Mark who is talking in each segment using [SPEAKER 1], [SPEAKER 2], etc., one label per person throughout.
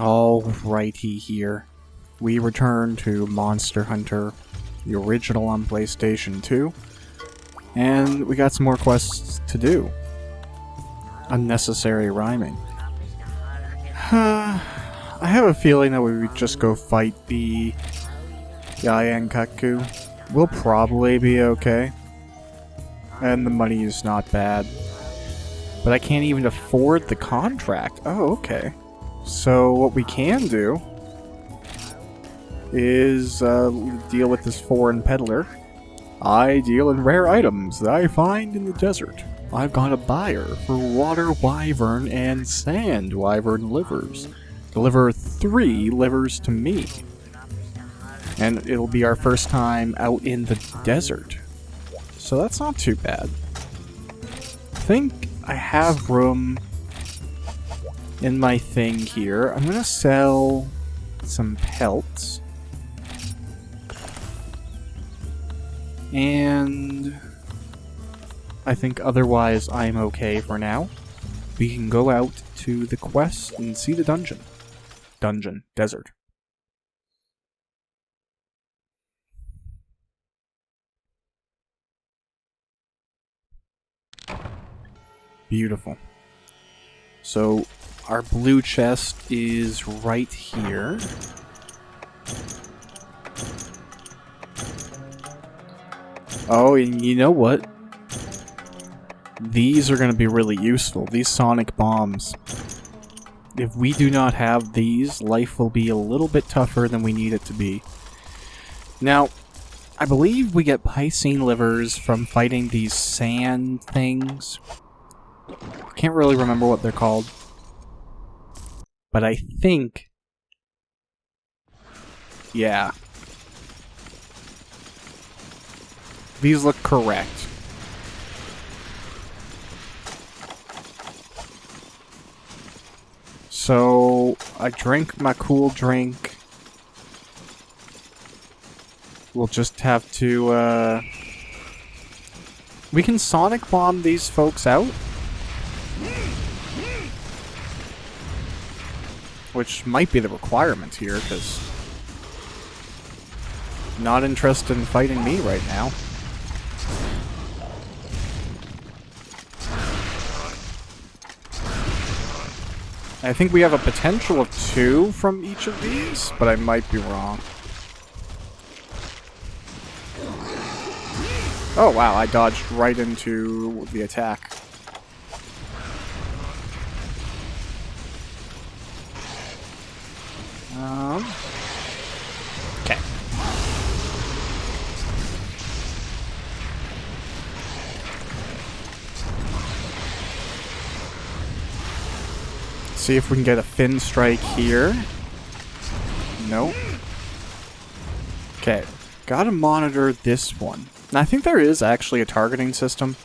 [SPEAKER 1] Alrighty here. We return to Monster Hunter, the original on PlayStation 2, and we got some more quests to do. Unnecessary rhyming. I have a feeling that we would just go fight the Kaku. We'll probably be okay. And the money is not bad. But I can't even afford the contract. Oh, okay. So what we can do is deal with this foreign peddler. I deal in rare items that I find in the desert. I've got a buyer for water wyvern and sand wyvern livers. Deliver 3 livers to me. And it'll be our first time out in the desert. So that's not too bad. I think I have room in my thing here. I'm gonna sell some pelts. And I think otherwise I'm okay for now. We can go out to the quest and see the dungeon. Desert. Beautiful. So, our blue chest is right here. Oh, and you know what? These are going to be really useful. These sonic bombs. If we do not have these, life will be a little bit tougher than we need it to be. Now, I believe we get Piscine livers from fighting these sand things. I can't really remember what they're called. But I think... yeah. These look correct. So, I drink my cool drink. We'll just have to, we can sonic bomb these folks out. Which might be the requirement here, because... not interested in fighting me right now. I think we have a potential of 2 from each of these, but I might be wrong. Oh wow, I dodged right into the attack. Okay. See if we can get a fin strike here. Nope. Okay, gotta monitor this one. And I think there is actually a targeting system.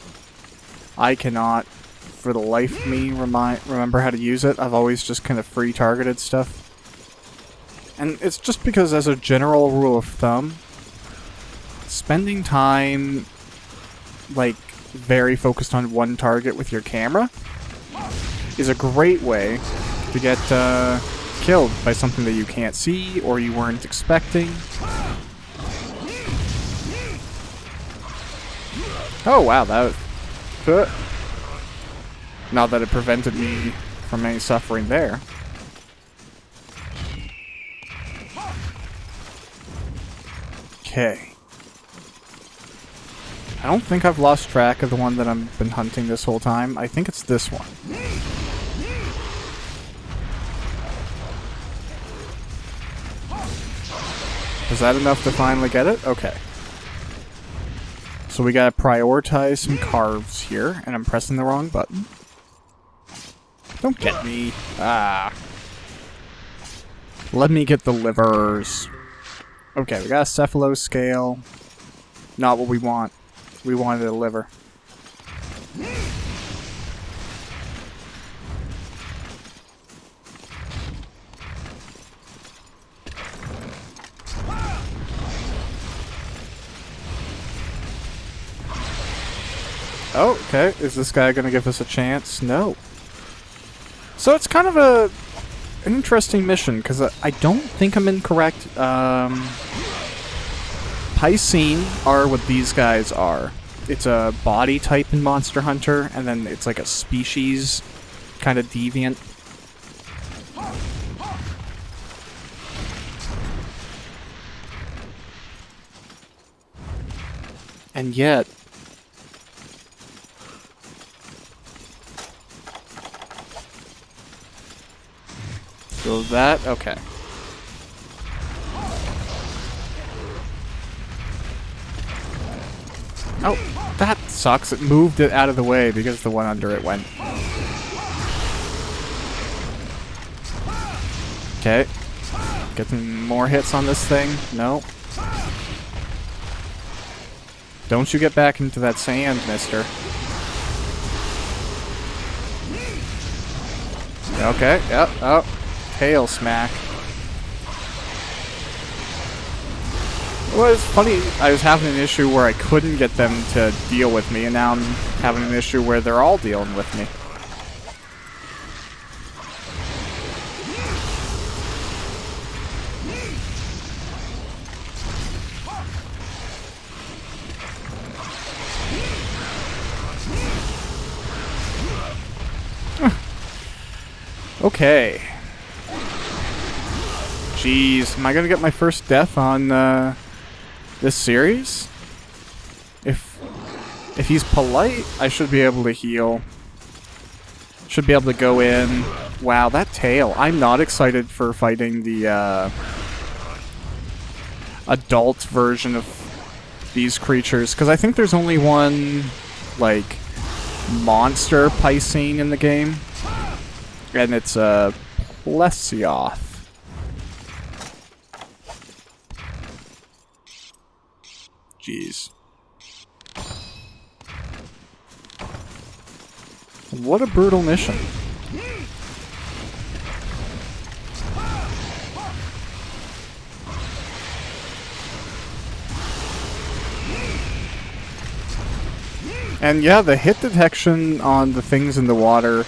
[SPEAKER 1] I cannot, for the life of me, remember how to use it. I've always just kind of free targeted stuff. And it's just because, as a general rule of thumb, spending time, like, very focused on one target with your camera is a great way to get killed by something that you can't see or you weren't expecting. Oh wow, that was... not that it prevented me from any suffering there. Okay. I don't think I've lost track of the one that I've been hunting this whole time. I think it's this one. Is that enough to finally get it? Okay. So we gotta prioritize some carves here, and I'm pressing the wrong button. Don't get me. Ah. Let me get the livers. Okay, we got a cephalo scale. Not what we want. We wanted a liver. Oh, okay. Is this guy gonna give us a chance? No. So it's kind of a an interesting mission, because I don't think I'm incorrect. Piscine are what these guys are. It's a body type in Monster Hunter, and then it's like a species kind of deviant. And yet... So that... okay. Oh, that sucks. It moved it out of the way because the one under it went. Okay. Getting more hits on this thing. No. Don't you get back into that sand, mister. Okay, yep, oh. Tail smack. Well, it's funny, I was having an issue where I couldn't get them to deal with me, and now I'm having an issue where they're all dealing with me. Okay. Jeez, am I gonna get my first death on this series? If he's polite, I should be able to heal. Should be able to go in. Wow, that tail. I'm not excited for fighting the adult version of these creatures, because I think there's only one, like, monster Piscine in the game. And it's a Plesioth. Jeez. What a brutal mission. And yeah, the hit detection on the things in the water,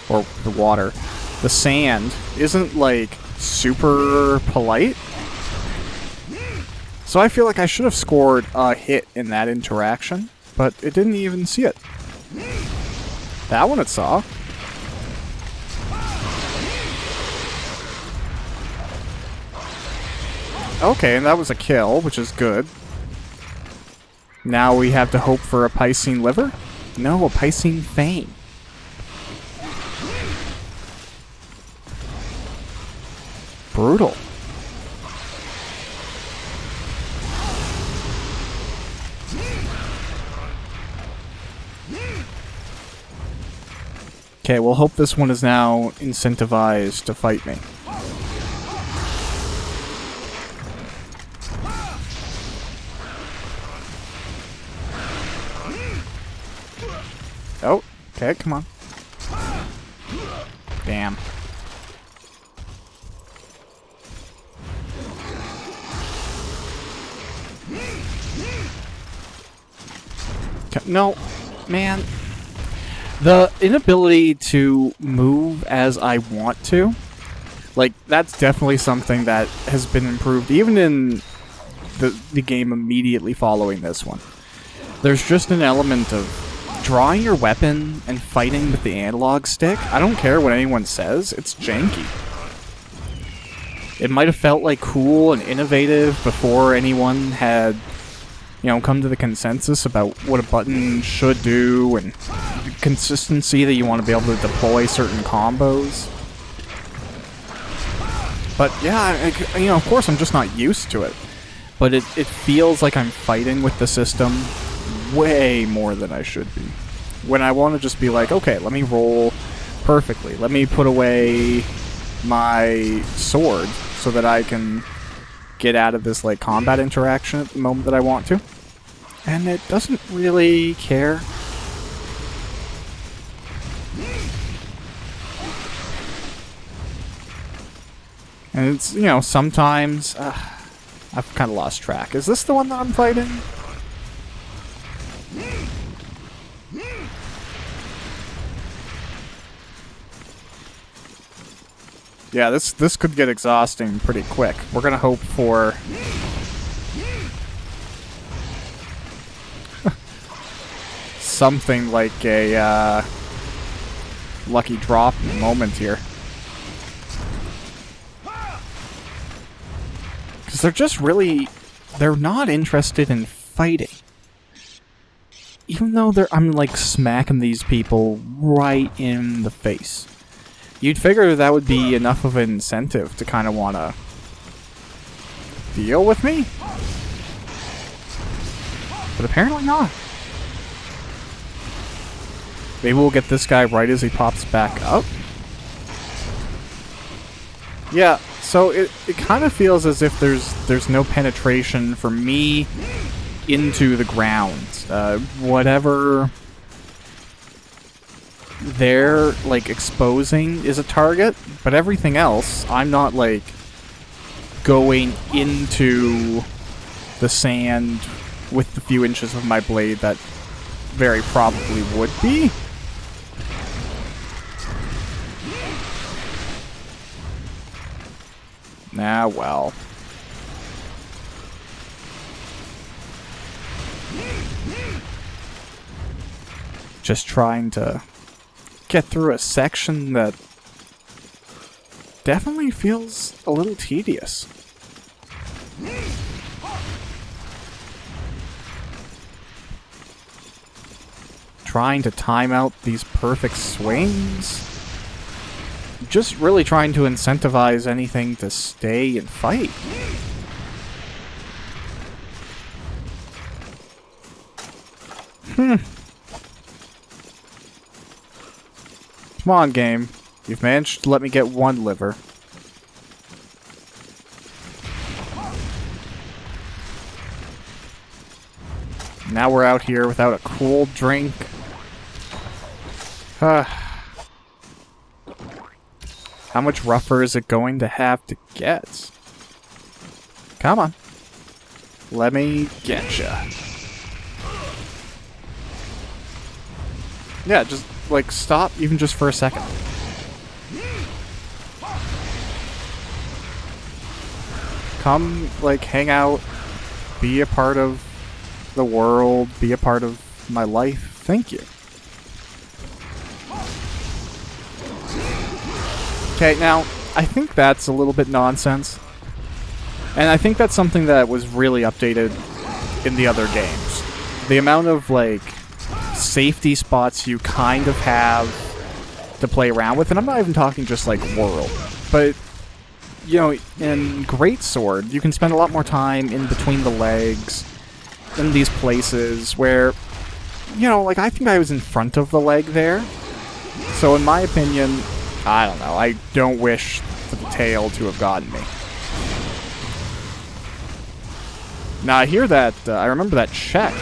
[SPEAKER 1] or the sand, isn't like super polite. So I feel like I should have scored a hit in that interaction, but it didn't even see it. That one it saw. Okay, and that was a kill, which is good. Now we have to hope for a Piscine liver? No, a Piscine fang. Brutal. Okay, we'll hope this one is now incentivized to fight me. Oh, okay, come on. Damn. No, man. The inability to move as I want to, like, that's definitely something that has been improved, even in the game immediately following this one. There's just an element of drawing your weapon and fighting with the analog stick. I don't care what anyone says, it's janky. It might have felt like cool and innovative before anyone had, you know, come to the consensus about what a button should do and consistency that you want to be able to deploy certain combos. But yeah, you know, of course I'm just not used to it. But it feels like I'm fighting with the system way more than I should be. When I want to just be like, okay, let me roll perfectly. Let me put away my sword so that I can get out of this, like, combat interaction at the moment that I want to. And it doesn't really care. And it's, you know, sometimes... I've kind of lost track. Is this the one that I'm fighting? Yeah, this could get exhausting pretty quick. We're gonna hope for something like a lucky drop moment here. Because they're just really... they're not interested in fighting. Even though I'm like smacking these people right in the face. You'd figure that would be enough of an incentive to kind of want to deal with me. But apparently not. Maybe we'll get this guy right as he pops back up. Yeah, so it kind of feels as if there's no penetration for me into the ground. Whatever they're, like, exposing is a target, but everything else, I'm not, like, going into the sand with the few inches of my blade that very probably would be. Ah, well. Just trying to get through a section that definitely feels a little tedious. Trying to time out these perfect swings. Just really trying to incentivize anything to stay and fight. Come on, game. You've managed to let me get one liver. Now we're out here without a cool drink. How much rougher is it going to have to get? Come on. Let me get ya. Yeah, just, like, stop even just for a second. Come, like, hang out. Be a part of the world. Be a part of my life. Thank you. Okay, now, I think that's a little bit nonsense. And I think that's something that was really updated in the other games. The amount of, like, safety spots you kind of have to play around with, and I'm not even talking just, like, world. But, you know, in Greatsword, you can spend a lot more time in between the legs, in these places where, you know, like, I think I was in front of the leg there. So, in my opinion... I don't know. I don't wish for the tail to have gotten me. Now, I hear that... I remember that check.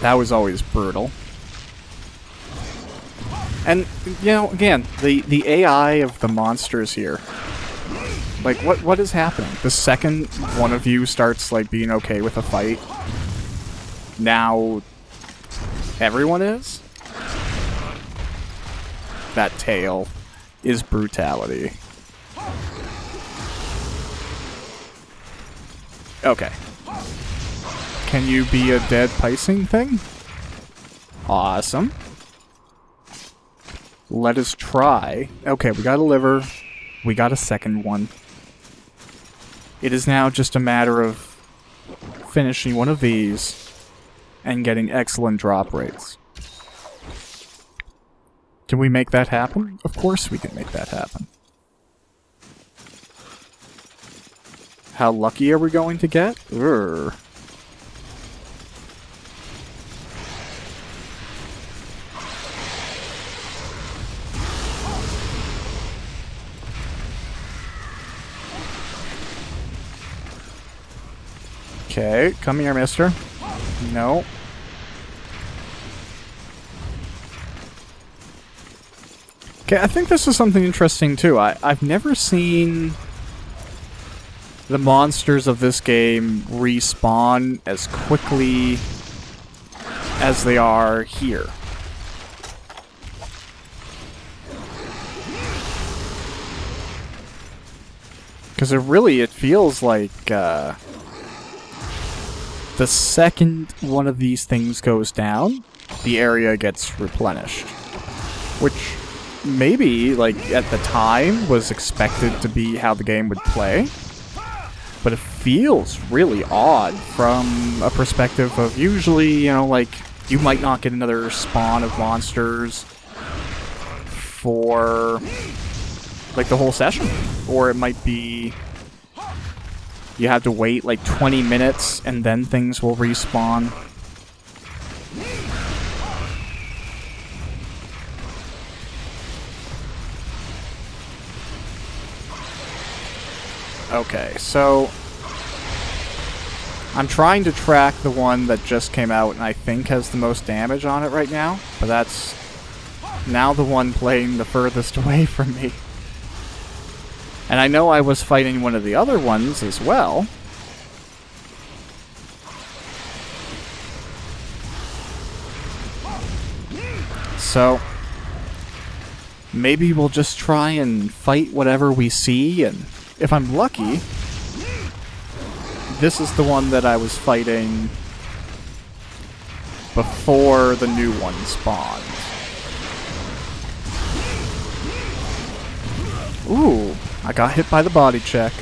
[SPEAKER 1] That was always brutal. And, you know, again, the AI of the monsters here. Like, what is happening? The second one of you starts, like, being okay with a fight, now everyone is? That tail is brutality. Okay. Can you be a dead picing thing? Awesome. Let us try. Okay, we got a liver. We got a second one. It is now just a matter of finishing one of these and getting excellent drop rates. Can we make that happen? Of course we can make that happen. How lucky are we going to get? Urgh. Okay, come here, mister. No. Okay, I think this is something interesting, too. I've never seen the monsters of this game respawn as quickly as they are here. Because it feels like the second one of these things goes down, the area gets replenished. Which maybe, like, at the time was expected to be how the game would play. But it feels really odd from a perspective of usually, you know, like, you might not get another spawn of monsters for, like, the whole session. Or it might be you have to wait, like, 20 minutes and then things will respawn. Okay, so I'm trying to track the one that just came out and I think has the most damage on it right now, but that's now the one playing the furthest away from me. And I know I was fighting one of the other ones as well. So maybe we'll just try and fight whatever we see, and if I'm lucky, this is the one that I was fighting before the new one spawned. Ooh, I got hit by the body check.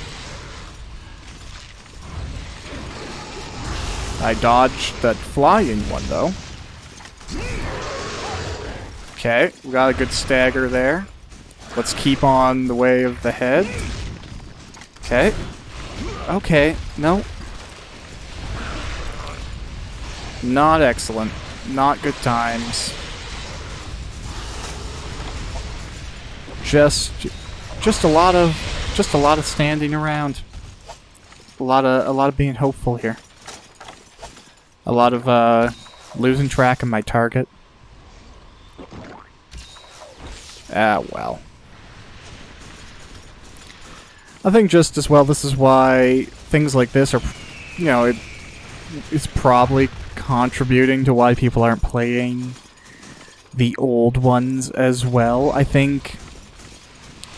[SPEAKER 1] I dodged that flying one, though. Okay, we got a good stagger there. Let's keep on the way of the head. Okay. Okay, no. Not excellent. Not good times. Just a lot of standing around. A lot of being hopeful here. A lot of losing track of my target. Ah, well. I think just as well, this is why things like this are, you know, it's probably contributing to why people aren't playing the old ones as well. I think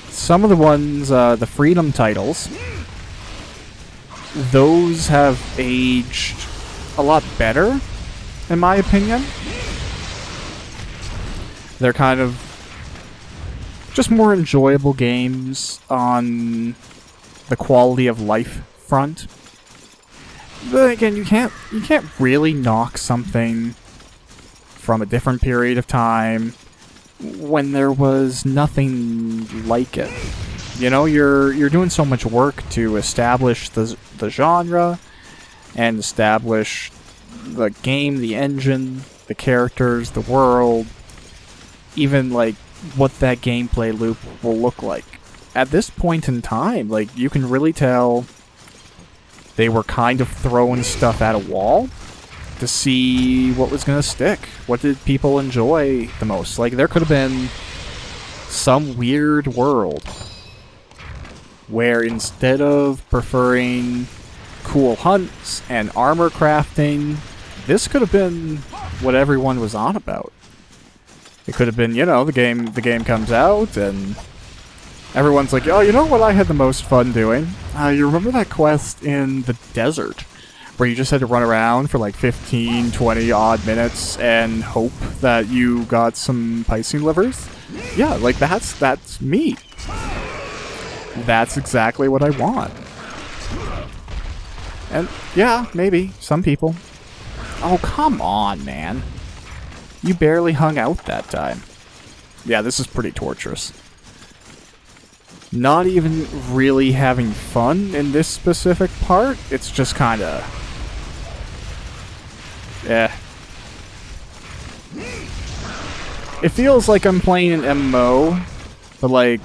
[SPEAKER 1] some of the ones, the Freedom titles, those have aged a lot better, in my opinion. They're kind of just more enjoyable games on the quality of life front. But again, you can't really knock something from a different period of time when there was nothing like it. You know, you're doing so much work to establish the genre and establish the game, the engine, the characters, the world, even like what that gameplay loop will look like. At this point in time, like, you can really tell they were kind of throwing stuff at a wall to see what was going to stick. What did people enjoy the most? Like, there could have been some weird world where instead of preferring cool hunts and armor crafting, this could have been what everyone was on about. It could have been, you know, the game comes out and everyone's like, oh, you know what I had the most fun doing? You remember that quest in the desert where you just had to run around for like 15, 20 odd minutes and hope that you got some Piscine livers? Yeah, like that's me. That's exactly what I want. And yeah, maybe some people. Oh, come on, man. You barely hung out that time. Yeah, this is pretty torturous. Not even really having fun in this specific part. It's just kind of... It feels like I'm playing an MMO, but like...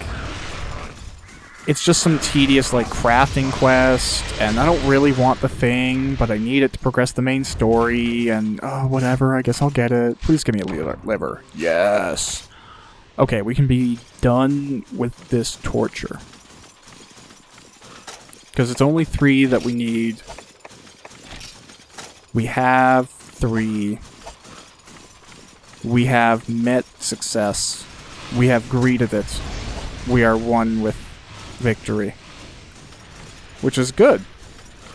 [SPEAKER 1] It's just some tedious, like, crafting quest, and I don't really want the thing, but I need it to progress the main story, and, oh, whatever, I guess I'll get it. Please give me a liver. Yes! Okay, we can be done with this torture. Because it's only 3 that we need. We have 3. We have met success. We have greeted it. We are one with victory. which is good,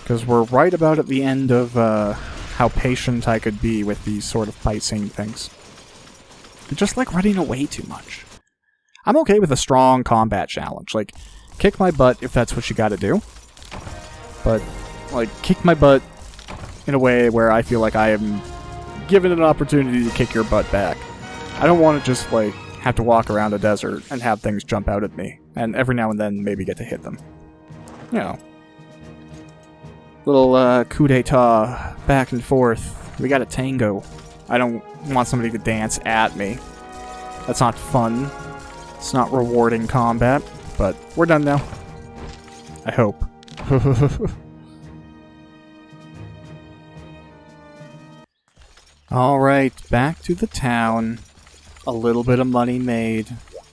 [SPEAKER 1] because we're right about at the end of how patient I could be with these sort of Piscine things. They're just like running away too much. I'm okay with a strong combat challenge, like, kick my butt if that's what you gotta do, but, like, kick my butt in a way where I feel like I am given an opportunity to kick your butt back. I don't want to just, like, have to walk around a desert and have things jump out at me, and every now and then maybe get to hit them. You know. Little, coup d'etat, back and forth. We got a tango. I don't want somebody to dance at me. That's not fun. It's not rewarding combat, but we're done now. I hope. Alright, back to the town. A little bit of money made.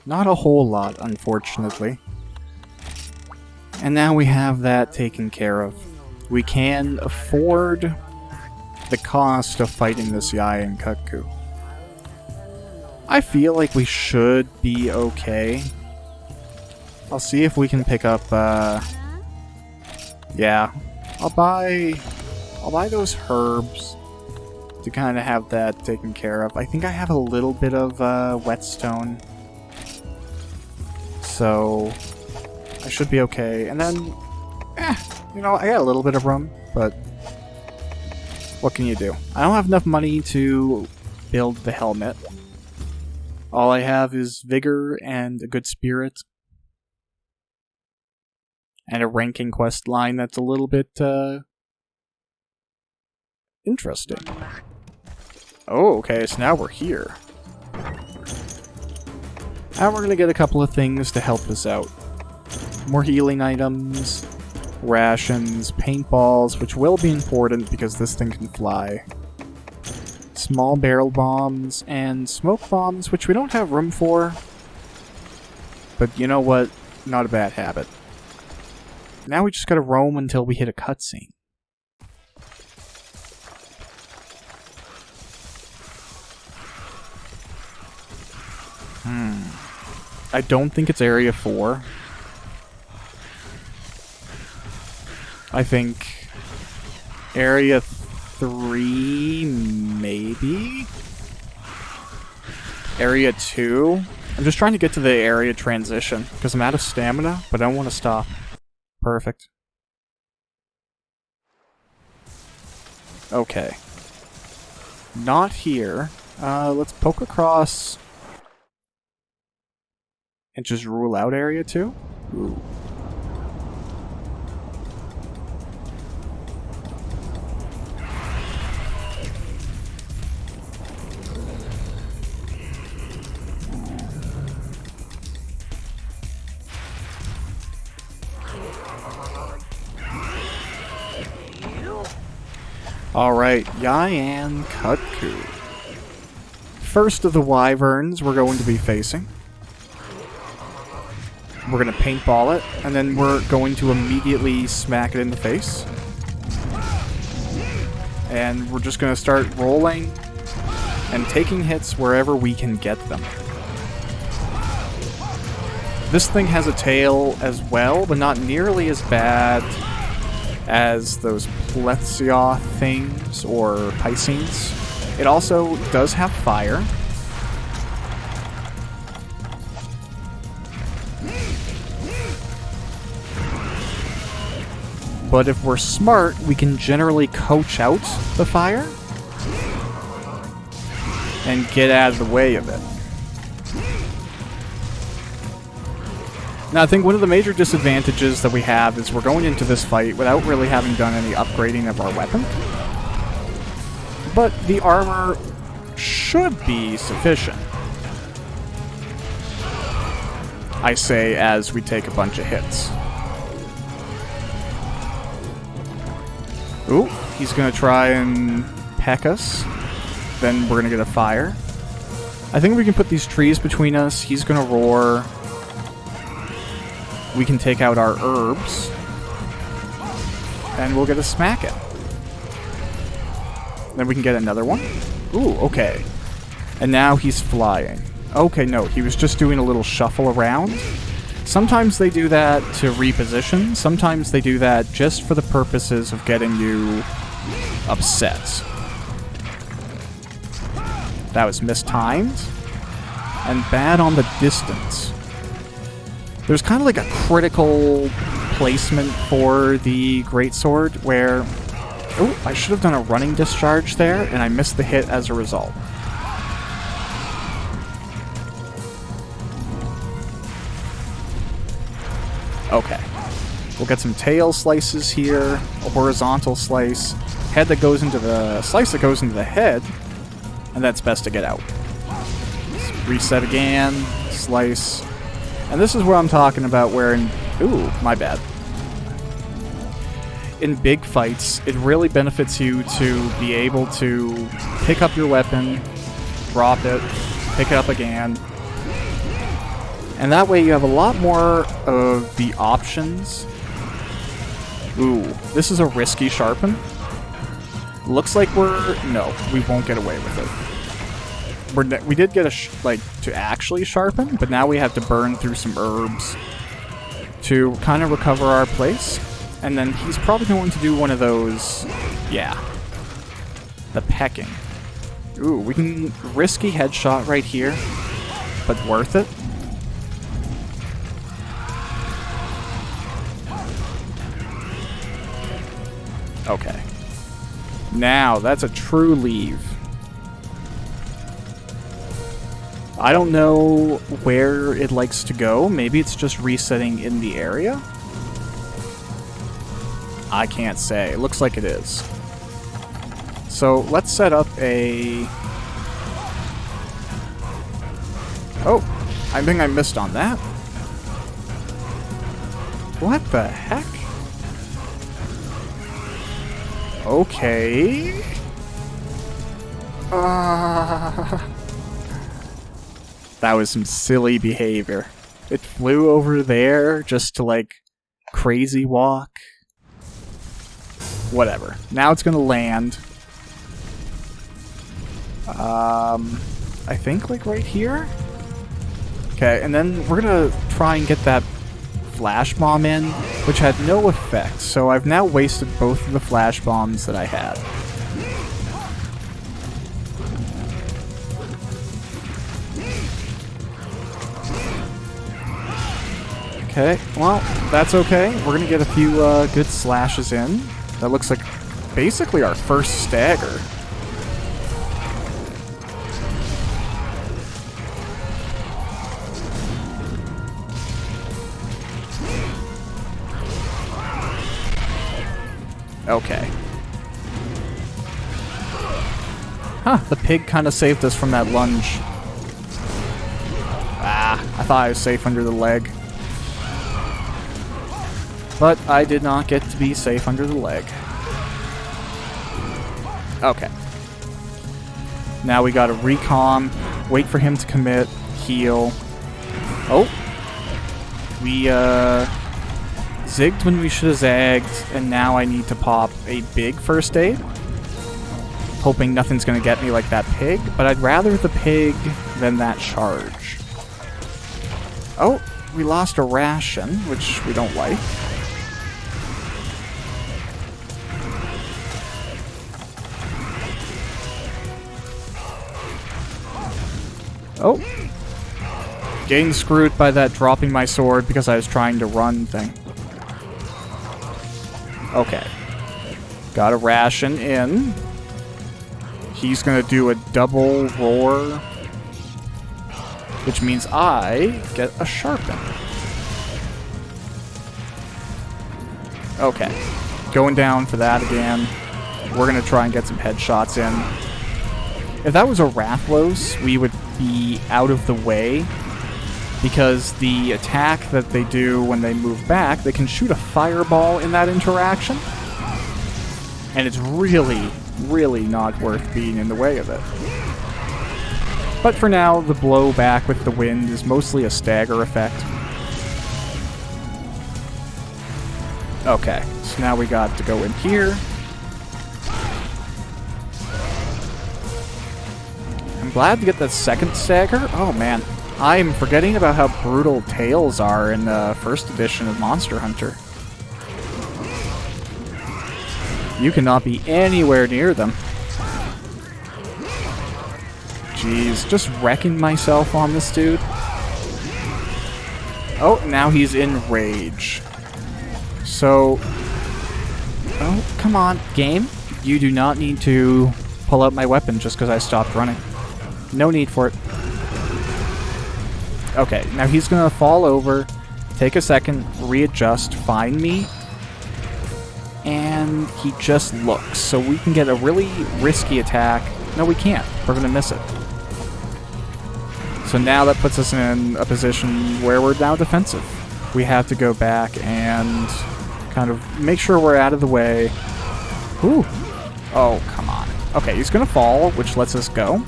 [SPEAKER 1] Not a whole lot, unfortunately. And now we have that taken care of. We can afford the cost of fighting this Yai and Kutku. I feel like we should be okay. I'll see if we can pick up, yeah. I'll buy those herbs to kind of have that taken care of. I think I have a little bit of, whetstone. So, I should be okay. And then, you know, I got a little bit of rum, but what can you do? I don't have enough money to build the helmet. All I have is vigor and a good spirit. And a ranking quest line that's a little bit, interesting. Oh, okay, so now we're here. Now we're gonna get a couple of things to help us out. More healing items, rations, paintballs, which will be important because this thing can fly. Small barrel bombs, and smoke bombs, which we don't have room for. But you know what? Not a bad habit. Now we just gotta roam until we hit a cutscene. I don't think it's Area 4. I think Area 3, maybe? Area 2? I'm just trying to get to the area transition, because I'm out of stamina, but I don't want to stop. Perfect. Okay. Not here. Let's poke across and just rule out Area 2? Ooh. Alright, Yai and Kutku. First of the wyverns we're going to be facing. We're going to paintball it, and then we're going to immediately smack it in the face. And we're just going to start rolling and taking hits wherever we can get them. This thing has a tail as well, but not nearly as bad as those Ps2 things or Piscines. It also does have fire. But if we're smart, we can generally coach out the fire and get out of the way of it. Now, I think one of the major disadvantages that we have is we're going into this fight without really having done any upgrading of our weapon. But the armor should be sufficient. I say as we take a bunch of hits. Ooh, he's going to try and peck us. Then we're going to get a fire. I think we can put these trees between us. He's going to roar. We can take out our herbs. And we'll get a smack it. Then we can get another one. Ooh, okay. And now he's flying. Okay, no, he was just doing a little shuffle around. Sometimes they do that to reposition, sometimes they do that just for the purposes of getting you upset. That was mistimed, and bad on the distance. There's kind of like a critical placement for the greatsword where... Oh, I should have done a running discharge there, and I missed the hit as a result. Okay. We'll get some tail slices here, a horizontal slice, head that goes into the... slice that goes into the head, and that's best to get out. Reset again, slice, and this is where I'm talking about where in... Ooh, my bad. In big fights, it really benefits you to be able to pick up your weapon, drop it, pick it up again, and that way you have a lot more of the options. Ooh, this is a risky sharpen. Looks like we're... No, we won't get away with it. We did get to actually sharpen, but now we have to burn through some herbs to kind of recover our place. And then he's probably going to do one of those... Yeah. The pecking. Ooh, we can... Risky headshot right here, but worth it. Okay. Now, that's a true leave. I don't know where it likes to go. Maybe it's just resetting in the area? I can't say. It looks like it is. So, let's set up a... Oh, I think I missed on that. What the heck? Okay. That was some silly behavior. It flew over there just to, like, crazy walk. Whatever. Now it's gonna land. I think, like, right here? Okay, and then we're gonna try and get that flash bomb in, which had no effect, so I've now wasted both of the flash bombs that I had. Okay, well, that's okay. We're gonna get a few good slashes in. That looks like basically our first stagger. Okay. Huh, the pig kind of saved us from that lunge. Ah, I thought I was safe under the leg. But I did not get to be safe under the leg. Okay. Now we gotta recom, wait for him to commit, heal. Oh. We, zigged when we should have zagged, and now I need to pop a big first aid. Hoping nothing's gonna get me like that pig, but I'd rather the pig than that charge. Oh, we lost a ration, which we don't like. Oh. Getting screwed by that dropping my sword because I was trying to run thing. Okay. Got a ration in. He's gonna do a double roar, which means I get a sharpen. Okay. Going down for that again. We're gonna try and get some headshots in. If that was a Rathlos, we would be out of the way, because the attack that they do when they move back, they can shoot a fireball in that interaction, and it's really, really not worth being in the way of it. But for now, the blowback with the wind is mostly a stagger effect. Okay, so now we got to go in here. I'm glad to get that second stagger. Oh man, I'm forgetting about how brutal tails are in the first edition of Monster Hunter. You cannot be anywhere near them. Jeez, just wrecking myself on this dude. Oh, now he's in rage. So... Oh, come on, game. You do not need to pull out my weapon just because I stopped running. No need for it. Okay, now he's gonna fall over, take a second, readjust, find me, and he just looks. So we can get a really risky attack. No, we can't. We're gonna miss it. So now that puts us in a position where we're now defensive. We have to go back and kind of make sure we're out of the way. Ooh. Oh, come on. Okay, he's gonna fall, which lets us go.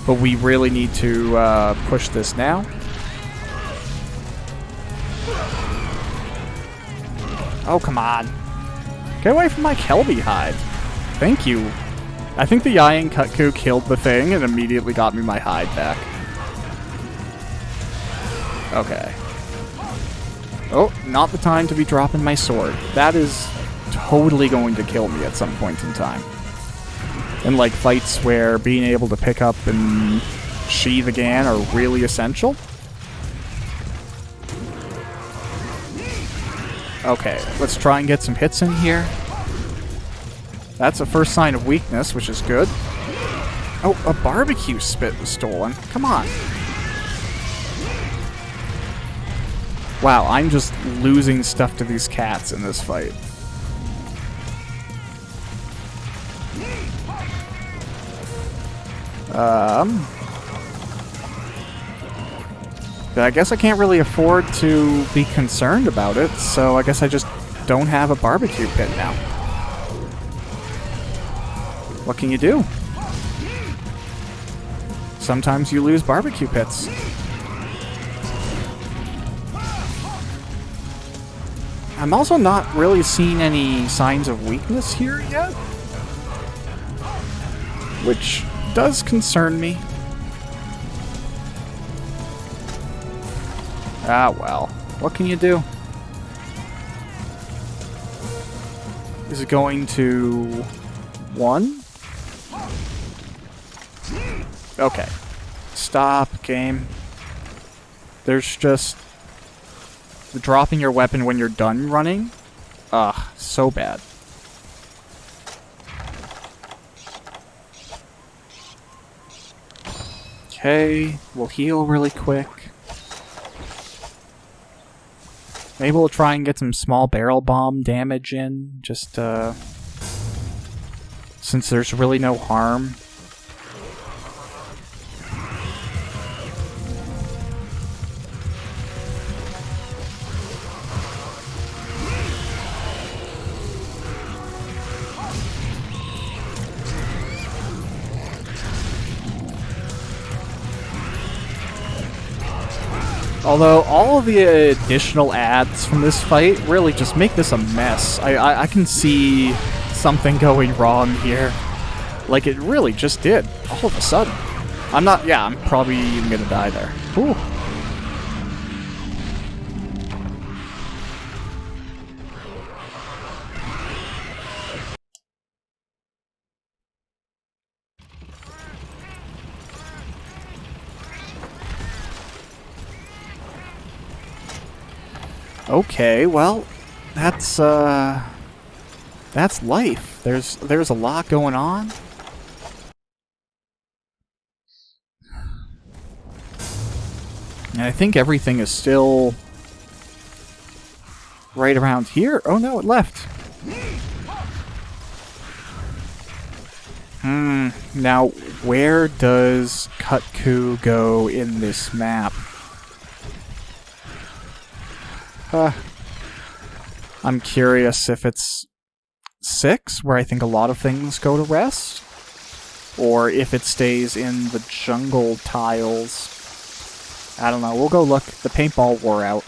[SPEAKER 1] But we really need to push this now. Oh, come on. Get away from my Kelby hide. Thank you. I think the Iron Cutku killed the thing and immediately got me my hide back. Okay. Oh, not the time to be dropping my sword. That is totally going to kill me at some point in time. In like fights where being able to pick up and sheathe again are really essential. Okay, let's try and get some hits in here. That's a first sign of weakness, which is good. Oh, a barbecue spit was stolen. Come on. Wow, I'm just losing stuff to these cats in this fight. I guess I can't really afford to be concerned about it, so I guess I just don't have a barbecue pit now. What can you do? Sometimes you lose barbecue pits. I'm also not really seeing any signs of weakness here yet, which does concern me. Ah, well. What can you do? Is it going to... 1? Okay. Stop, game. There's just... dropping your weapon when you're done running? Ugh, so bad. Okay, we'll heal really quick. Maybe we'll try and get some small barrel bomb damage in, just since there's really no harm. Although, all of the additional ads from this fight really just make this a mess. I can see something going wrong here. Like, it really just did, all of a sudden. I'm probably even gonna die there. Whew. Okay, well, that's life. There's a lot going on. And I think everything is still right around here. Oh no, it left. Now, where does Cutku go in this map? I'm curious if it's 6, where I think a lot of things go to rest, or if it stays in the jungle tiles. I don't know. We'll go look. The paintball wore out.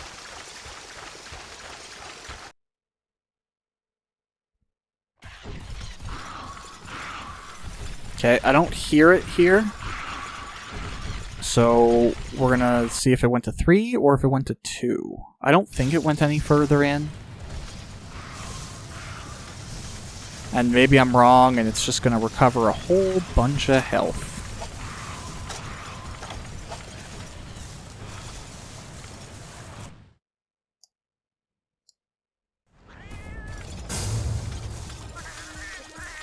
[SPEAKER 1] Okay, I don't hear it here. So we're gonna see if it went to 3 or if it went to 2. I don't think it went any further in. And maybe I'm wrong and it's just gonna recover a whole bunch of health.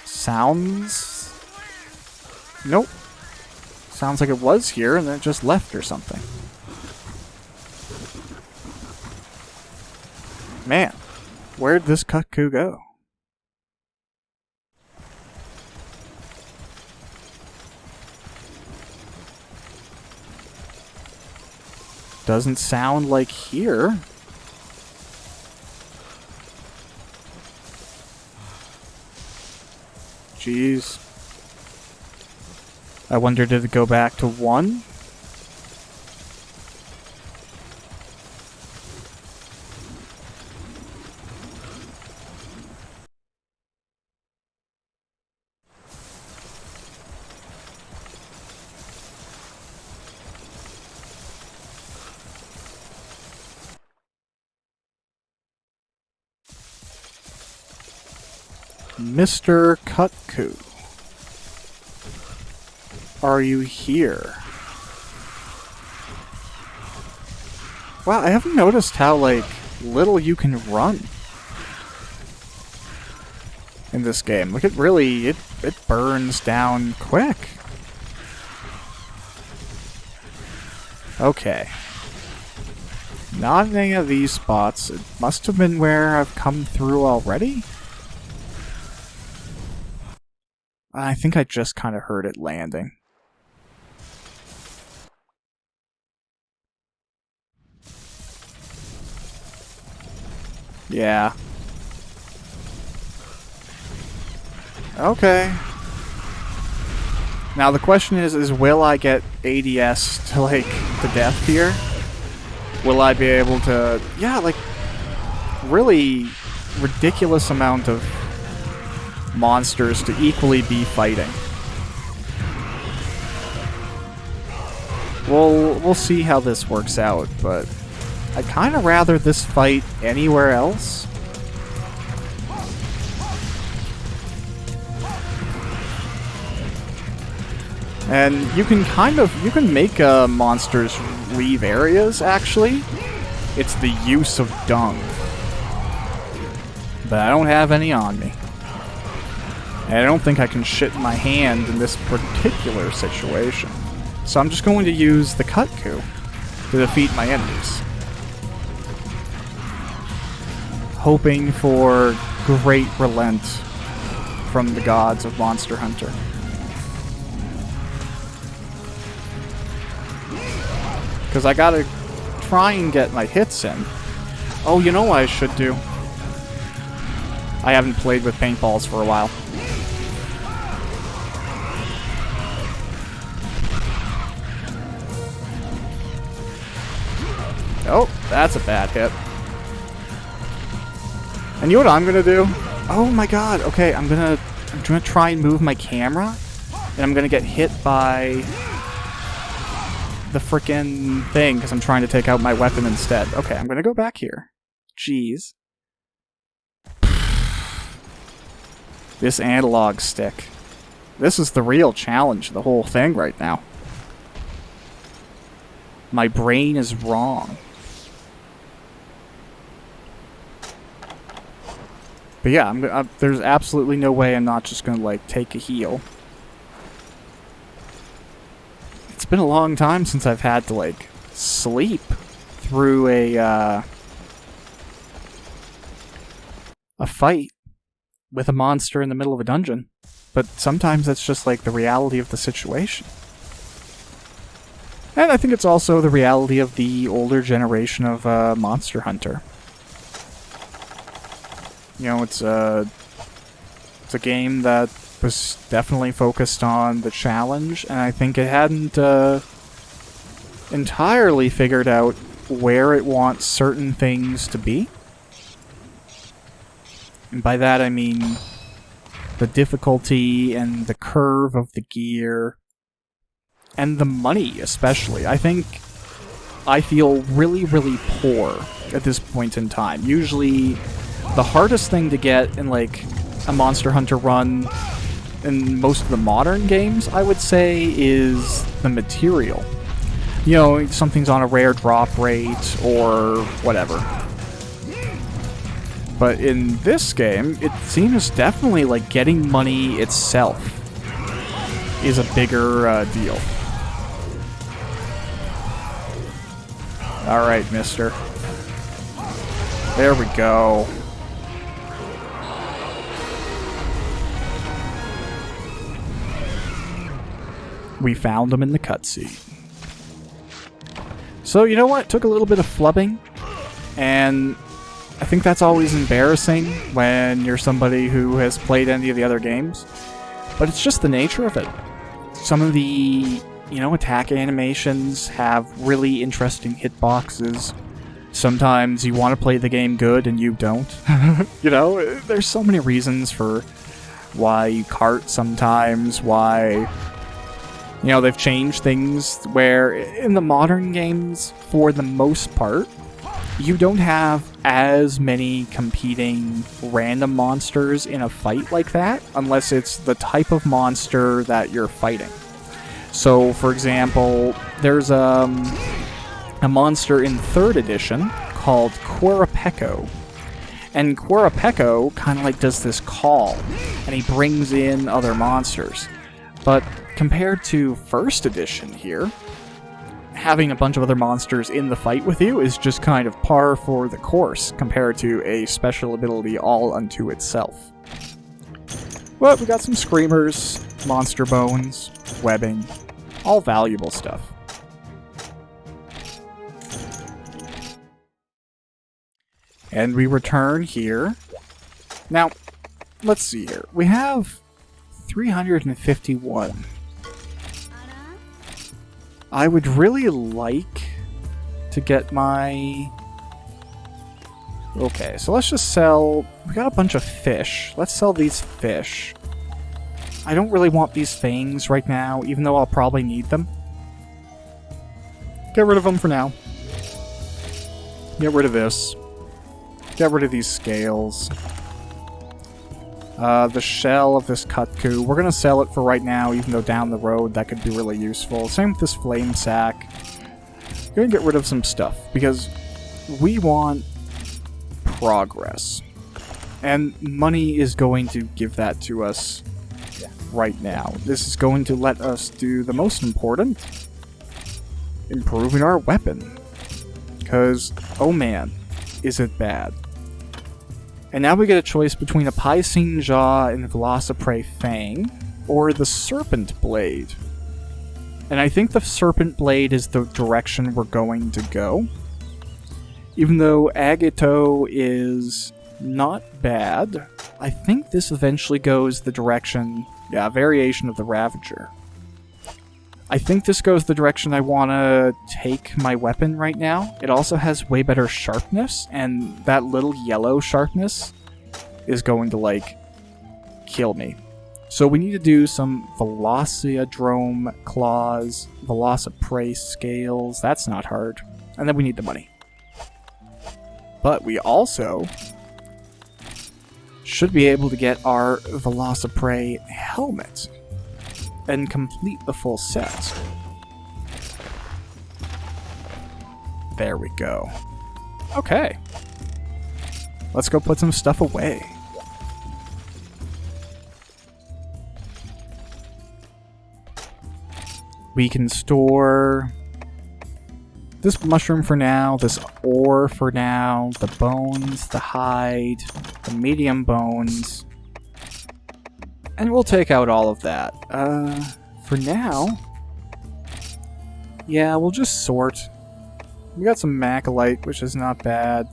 [SPEAKER 1] Sounds... Nope. Sounds like it was here and then it just left or something. Man, where'd this cuckoo go? Doesn't sound like here. Jeez. I wonder, did it go back to 1? Mr. Cutcoo. Are you here? Wow, I haven't noticed how, like, little you can run in this game. Like, it really, it burns down quick. Okay. Not in any of these spots. It must have been where I've come through already. I think I just kind of heard it landing. Yeah. Okay. Now the question is will I get ADS to, like, the death here? Will I be able to... Yeah, like, really ridiculous amount of monsters to equally be fighting. We'll see how this works out, but I'd kind of rather this fight anywhere else. And you can make monsters leave areas, actually. It's the use of dung. But I don't have any on me. And I don't think I can shit my hand in this particular situation. So I'm just going to use the Cutcoo to defeat my enemies. Hoping for great relent from the gods of Monster Hunter. Because I gotta try and get my hits in. Oh, you know what I should do? I haven't played with paintballs for a while. Oh, that's a bad hit. And you know what I'm gonna do? Oh my god, okay, I'm gonna try and move my camera, and I'm gonna get hit by the frickin' thing, because I'm trying to take out my weapon instead. Okay, I'm gonna go back here. Jeez. This analog stick. This is the real challenge of the whole thing right now. My brain is wrong. But yeah, there's absolutely no way I'm not just gonna, like, take a heal. It's been a long time since I've had to, like, sleep through a fight with a monster in the middle of a dungeon. But sometimes that's just, like, the reality of the situation. And I think it's also the reality of the older generation of Monster Hunter. You know, it's a game that was definitely focused on the challenge, and I think it hadn't entirely figured out where it wants certain things to be. And by that I mean the difficulty and the curve of the gear, And the money, especially. I feel really, really poor at this point in time. Usually, the hardest thing to get in, like, a Monster Hunter run in most of the modern games, I would say, is the material. You know, something's on a rare drop rate, or whatever. But in this game, it seems definitely like getting money itself is a bigger deal. Alright, mister. There we go. We found him in the cutscene. So, you know what? It took a little bit of flubbing, and I think that's always embarrassing when you're somebody who has played any of the other games. But it's just the nature of it. Some of the, attack animations have really interesting hitboxes. Sometimes you want to play the game good and you don't. There's so many reasons for why you cart sometimes, why... they've changed things where in the modern games, for the most part, you don't have as many competing random monsters in a fight like that, unless it's the type of monster that you're fighting. So, for example, there's a monster in 3rd edition called Quirapeko. And Quirapeko kind of like does this call, and he brings in other monsters. But compared to 1st edition here, having a bunch of other monsters in the fight with you is just kind of par for the course compared to a special ability all unto itself. But we got some screamers, monster bones, webbing, all valuable stuff. And we return here. Now, let's see here. We have 351. I would really like to get my... Okay, so let's just sell... We got a bunch of fish. Let's sell these fish. I don't really want these fangs right now, even though I'll probably need them. Get rid of them for now. Get rid of this. Get rid of these scales. The shell of this Kutku. We're going to sell it for right now, even though down the road that could be really useful. Same with this flame sack. Going to get rid of some stuff, because we want progress. And money is going to give that to us right now. This is going to let us do the most important, improving our weapon. Because, oh man, is it bad. And now we get a choice between a Piscine Jaw and Velociprey Fang, or the Serpent Blade. And I think the Serpent Blade is the direction we're going to go. Even though Agito is not bad, I think this eventually goes the direction... Yeah, variation of the Ravager. I think this goes the direction I want to take my weapon right now. It also has way better sharpness, and that little yellow sharpness is going to, like, kill me. So we need to do some Velociodrome claws, Velociprey scales. That's not hard. And then we need the money. But we also should be able to get our Velociprey helmet and complete the full set. There we go. Okay. Let's go put some stuff away. We can store this mushroom for now, this ore for now, the bones, the hide, the medium bones. And we'll take out all of that. For now... Yeah, we'll just sort. We got some Macalite, which is not bad.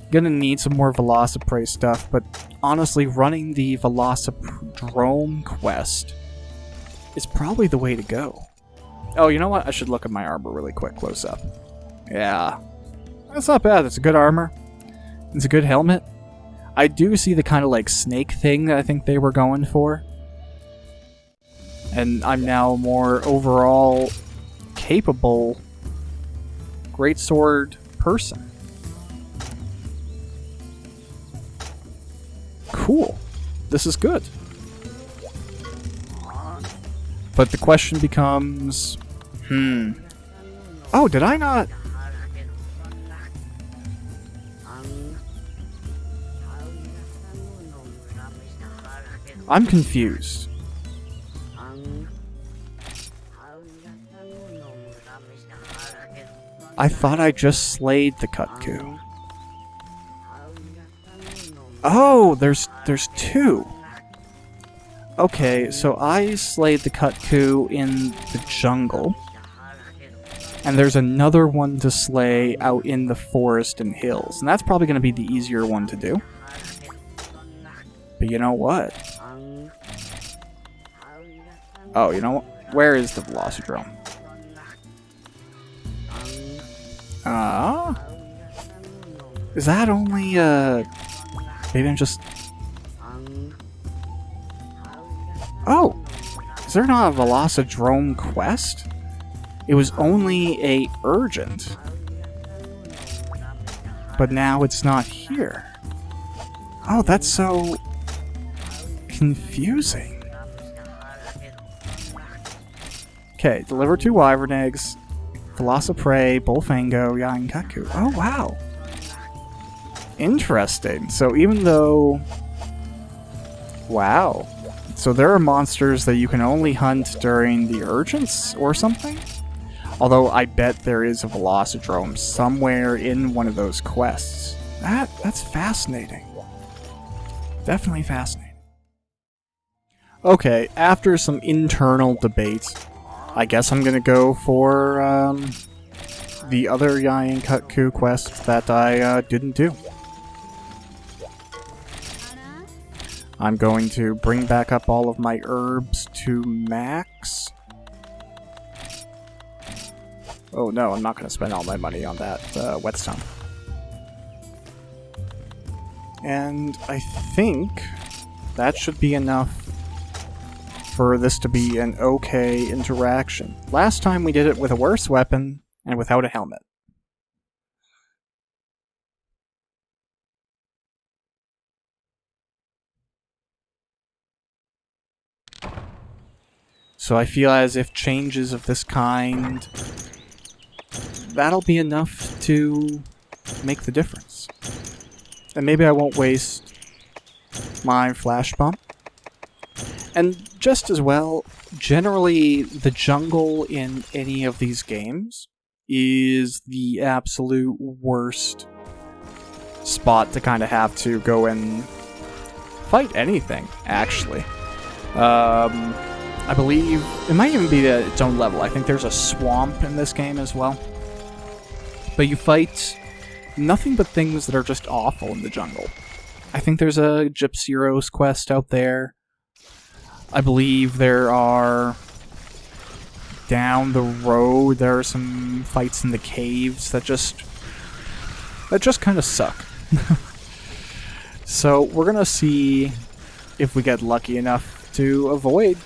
[SPEAKER 1] Gonna need some more Velociprey stuff, but honestly, running the Velocidrome quest is probably the way to go. Oh, you know what? I should look at my armor really quick, close up. Yeah. That's not bad. It's a good armor. It's a good helmet. I do see the kind of like snake thing that I think they were going for. And I'm now a more overall capable greatsword person. Cool. This is good. But the question becomes... Oh, did I not... I'm confused. I thought I just slayed the Kutku. Oh, there's two. Okay, so I slayed the Kutku in the jungle. And there's another one to slay out in the forest and hills. And that's probably going to be the easier one to do. But you know what? Oh, you know what? Where is the Velocidrome? Is that only, maybe I'm just... Oh! Is there not a Velocidrome quest? It was only a urgent. But now it's not here. Oh, that's so... confusing. Okay, deliver 2 Wyvern eggs, Velociprey, Bullfango, Yainkaku. Oh, wow. Interesting. So even though... Wow. So there are monsters that you can only hunt during the urgents or something? Although I bet there is a Velocidrome somewhere in one of those quests. That's fascinating. Definitely fascinating. Okay, after some internal debate, I guess I'm gonna go for the other Yain-Kutku quest that I didn't do. I'm going to bring back up all of my herbs to max. Oh no, I'm not going to spend all my money on that whetstone. And I think that should be enough for this to be an okay interaction. Last time we did it with a worse weapon and without a helmet. So I feel as if changes of this kind, that'll be enough to make the difference. And maybe I won't waste my flash bump. And just as well, generally the jungle in any of these games is the absolute worst spot to kind of have to go and fight anything, actually. I believe it might even be its own level. I think there's a swamp in this game as well. But you fight nothing but things that are just awful in the jungle. I think there's a Gypsyros quest out there. I believe there are... down the road, there are some fights in the caves that just kind of suck. So we're gonna see if we get lucky enough to avoid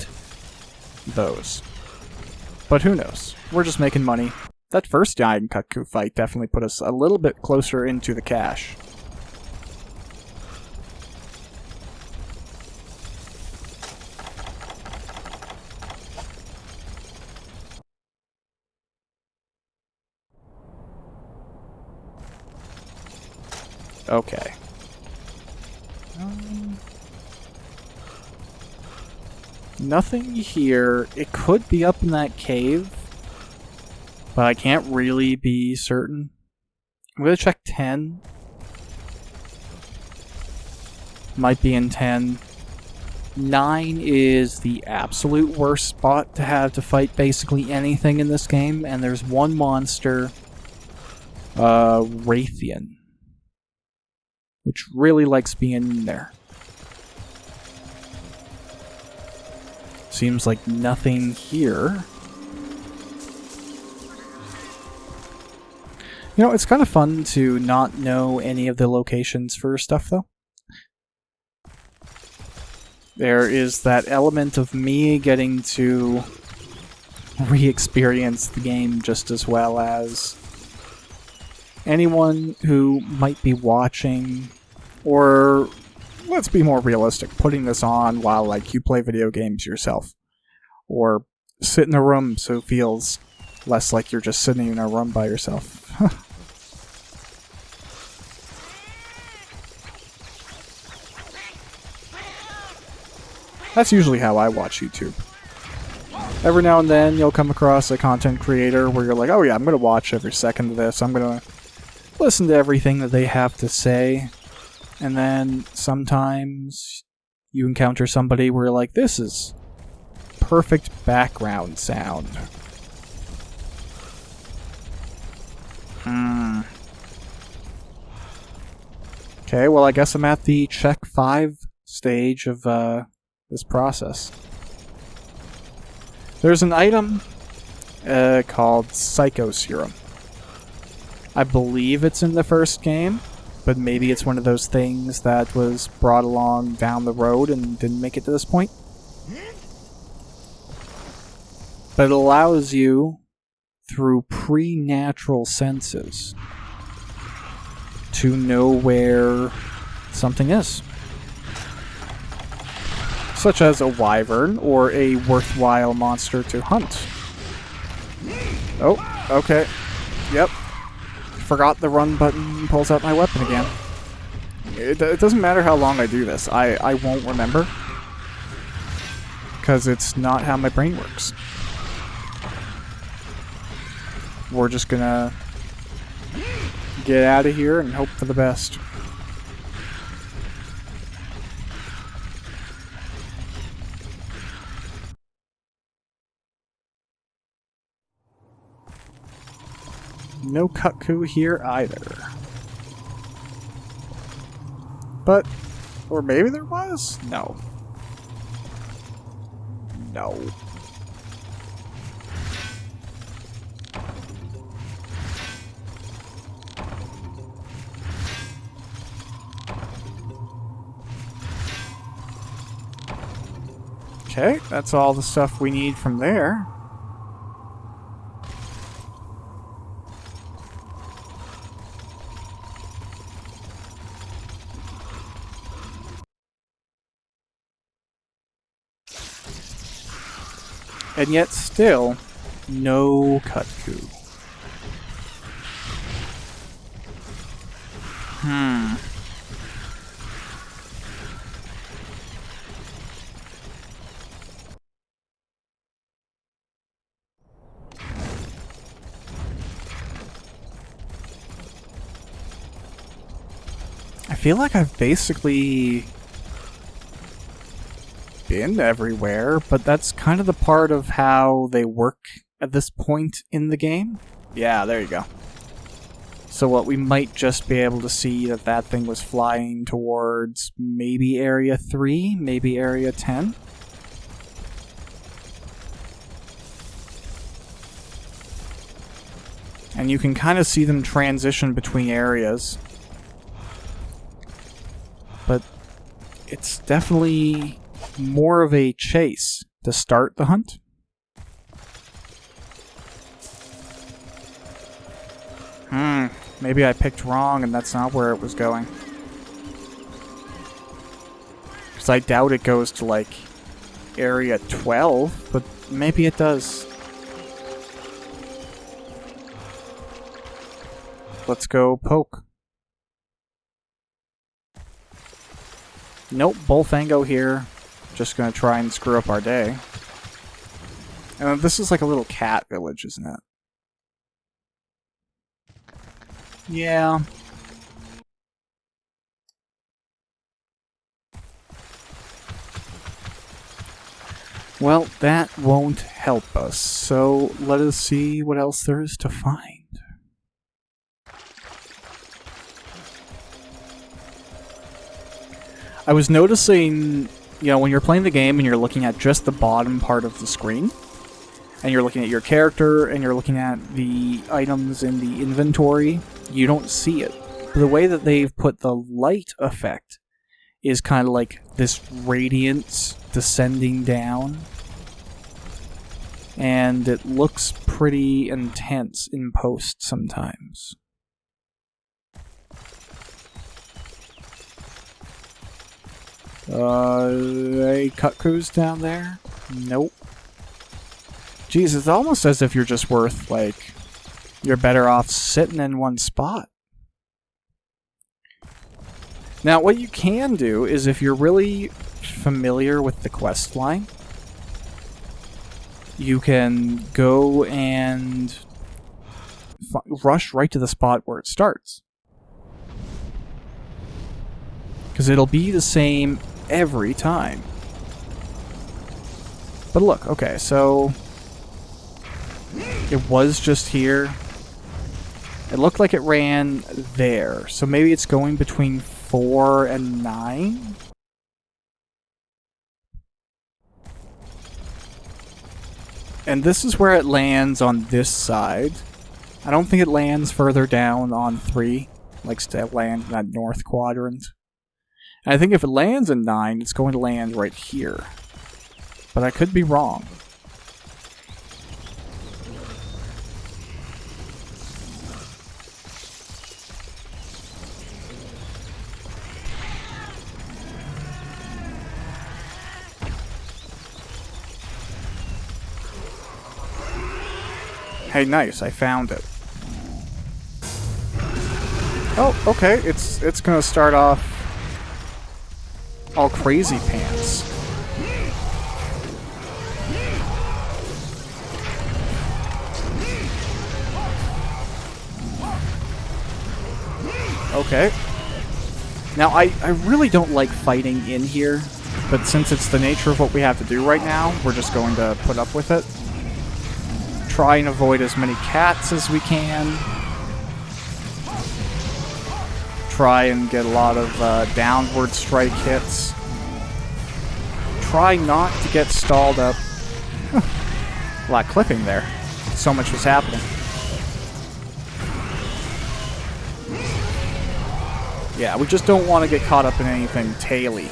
[SPEAKER 1] those. But who knows? We're just making money. That first Yain-Kutku fight definitely put us a little bit closer into the cash. Okay. Nothing here. It could be up in that cave, but I can't really be certain. I'm gonna check 10. Might be in 10. 9 is the absolute worst spot to have to fight basically anything in this game, and there's one monster, Raytheon, which really likes being in there. Seems like nothing here. You know, it's kind of fun to not know any of the locations for stuff, though. There is that element of me getting to re-experience the game just as well as anyone who might be watching, or let's be more realistic, putting this on while like you play video games yourself, or sit in a room so it feels less like you're just sitting in a room by yourself. That's usually how I watch YouTube. Every now and then you'll come across a content creator where you're like, oh yeah, I'm going to watch every second of this. I'm going to listen to everything that they have to say. And then sometimes you encounter somebody where you're like, this is perfect background sound. Okay, well I guess I'm at the check 5 stage of this process. There's an item called Psycho Serum. I believe it's in the first game, but maybe it's one of those things that was brought along down the road and didn't make it to this point. But it allows you, through pre-natural senses, to know where something is. Such as a wyvern or a worthwhile monster to hunt. Oh, okay. Yep. Forgot the run button, pulls out my weapon again. It doesn't matter how long I do this. I won't remember. Because it's not how my brain works. We're just gonna get out of here and hope for the best. No cuckoo here either. But, or maybe there was? No. No. Okay, that's all the stuff we need from there. And yet still, no cuckoo. I feel like I've basically been everywhere, but that's kind of the part of how they work at this point in the game. Yeah, there you go. So what we might just be able to see that thing was flying towards maybe Area 3, maybe Area 10. And you can kind of see them transition between areas. But it's definitely more of a chase to start the hunt. Maybe I picked wrong and that's not where it was going. Because I doubt it goes to, like, Area 12, but maybe it does. Let's go poke. Nope, Bullfango here. Just gonna try and screw up our day. And this is like a little cat village, isn't it? Yeah. Well, that won't help us, so let us see what else there is to find. I was noticing, you know, when you're playing the game and you're looking at just the bottom part of the screen, and you're looking at your character, and you're looking at the items in the inventory, you don't see it. But the way that they've put the light effect is kind of like this radiance descending down. And it looks pretty intense in post sometimes. Any cuckoos down there? Nope. Jeez, it's almost as if you're just worth, like, you're better off sitting in one spot. Now, what you can do is if you're really familiar with the quest line, you can go and rush right to the spot where it starts. Because it'll be the same every time. But look, okay, so it was just here. It looked like it ran there. So maybe it's going between 4 and 9? And this is where it lands on this side. I don't think it lands further down on 3. Likes to land in that north quadrant. And I think if it lands in 9, it's going to land right here. But I could be wrong. Hey, nice, I found it. Oh, okay, it's gonna start off all crazy pants. Okay. Now, I really don't like fighting in here, but since it's the nature of what we have to do right now, we're just going to put up with it. Try and avoid as many cats as we can. Try and get a lot of downward strike hits. Try not to get stalled up. A lot of clipping there. So much was happening. Yeah, we just don't want to get caught up in anything taily.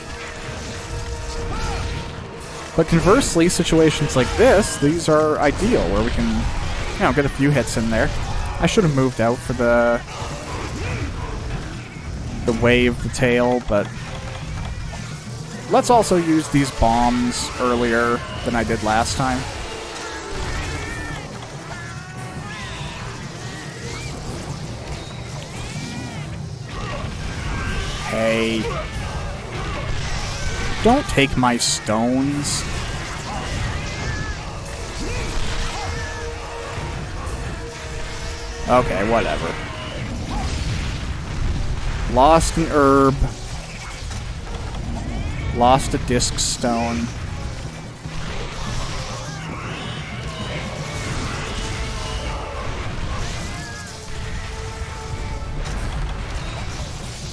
[SPEAKER 1] But conversely, situations like this, these are ideal, where we can, you know, get a few hits in there. I should have moved out for the wave, the tail, but let's also use these bombs earlier than I did last time. Hey. Don't take my stones. Okay, whatever. Lost an herb. Lost a disc stone.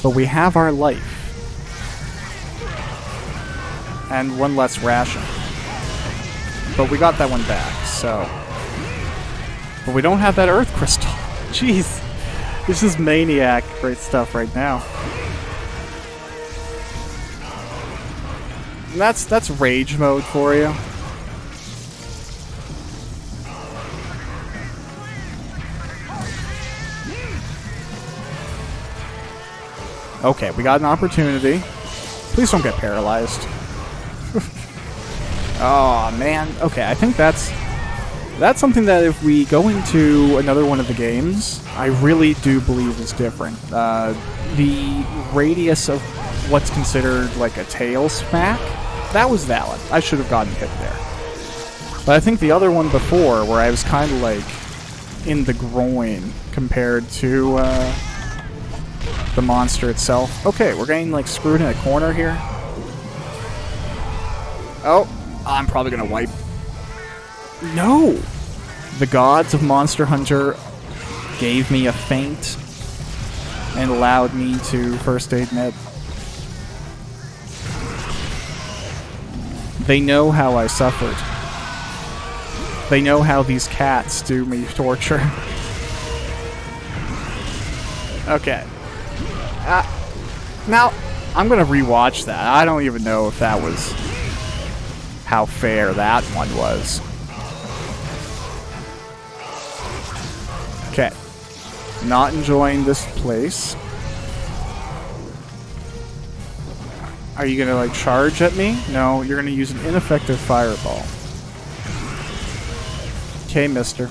[SPEAKER 1] But we have our life. And one less ration. But we got that one back, so... But we don't have that earth crystal. Jeez. This is maniac great stuff right now. And that's rage mode for you. Okay, we got an opportunity. Please don't get paralyzed. Oh man. Okay, I think that's something that if we go into another one of the games, I really do believe is different. The radius of what's considered like a tail smack, that was valid. I should have gotten hit there. But I think the other one before, where I was kind of like in the groin compared to the monster itself. Okay, we're getting like screwed in a corner here. Oh, I'm probably gonna wipe. No! The gods of Monster Hunter gave me a feint and allowed me to first aid med. They know how I suffered. They know how these cats do me torture. Okay. Now, I'm gonna rewatch that. I don't even know if that was how fair that one was. Okay. Not enjoying this place. Are you gonna like charge at me? No, you're gonna use an ineffective fireball. Okay, mister.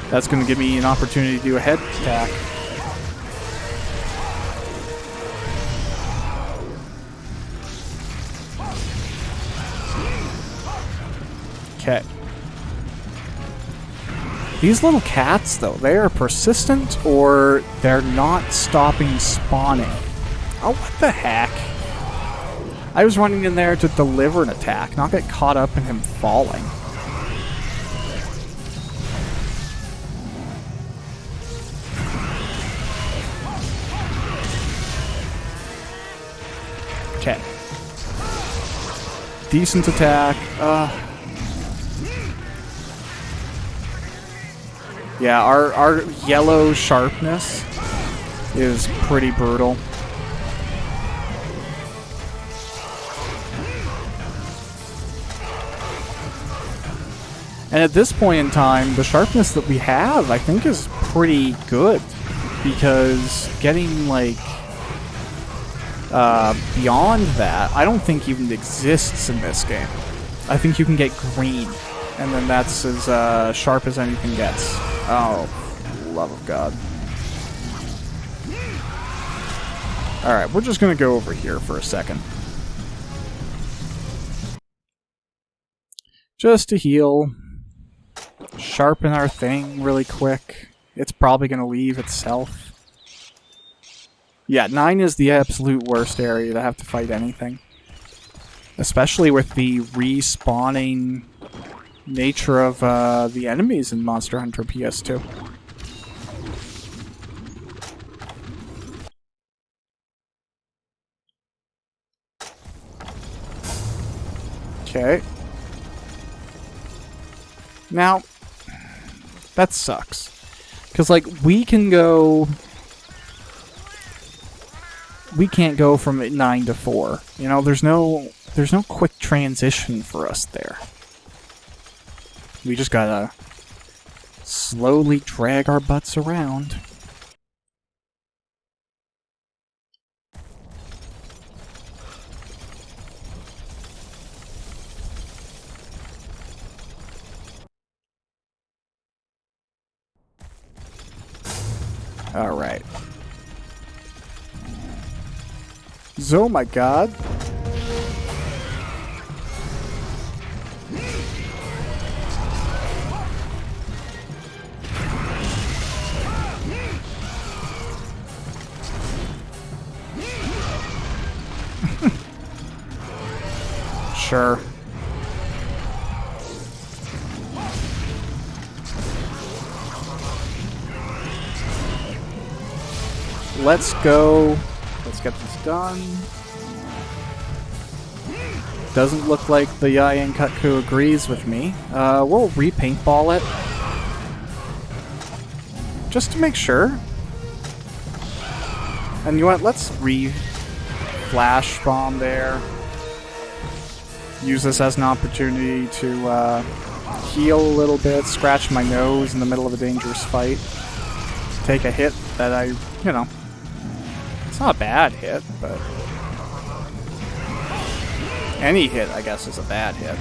[SPEAKER 1] That's gonna give me an opportunity to do a head attack. Okay. These little cats, though, they are persistent or they're not stopping spawning. Oh, what the heck? I was running in there to deliver an attack, not get caught up in him falling. Okay. Decent attack. Yeah, our yellow sharpness is pretty brutal. And at this point in time, the sharpness that we have, I think, is pretty good. Because getting, like, beyond that, I don't think even exists in this game. I think you can get green, and then that's as sharp as anything gets. Oh, love of God. Alright, we're just gonna go over here for a second. Just to heal. Sharpen our thing really quick. It's probably gonna leave itself. Yeah, 9 is the absolute worst area to have to fight anything. Especially with the respawning nature of the enemies in Monster Hunter PS2. Okay. Now, that sucks. Because, like, we can't go from 9 to 4. You know, there's no quick transition for us there. We just gotta slowly drag our butts around. Alright. Oh my God. Sure. Let's go. Let's get this done. Doesn't look like the Yayan Kutku agrees with me. We'll repaintball it. Just to make sure. And you know what? Let's flash bomb there. Use this as an opportunity to heal a little bit, scratch my nose in the middle of a dangerous fight. Take a hit that I, you know, it's not a bad hit, but any hit, I guess, is a bad hit.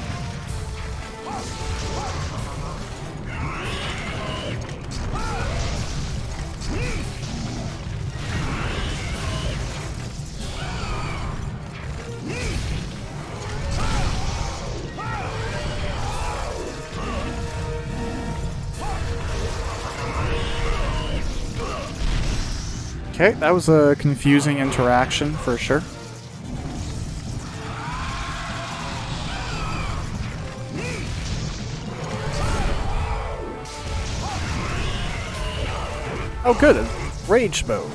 [SPEAKER 1] Okay, that was a confusing interaction for sure. Oh good, rage mode.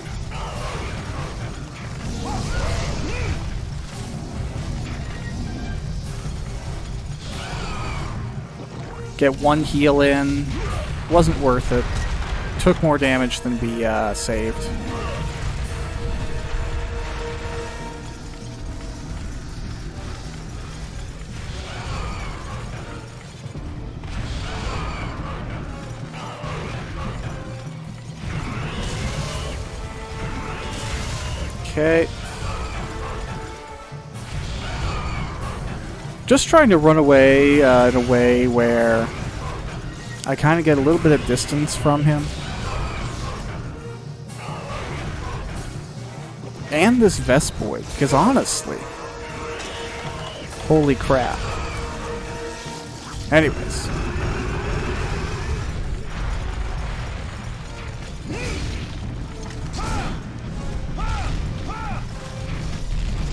[SPEAKER 1] Get one heal in. Wasn't worth it. Took more damage than be saved. Okay. Just trying to run away in a way where I kind of get a little bit of distance from him. And this Vespoid, because honestly, holy crap. Anyways.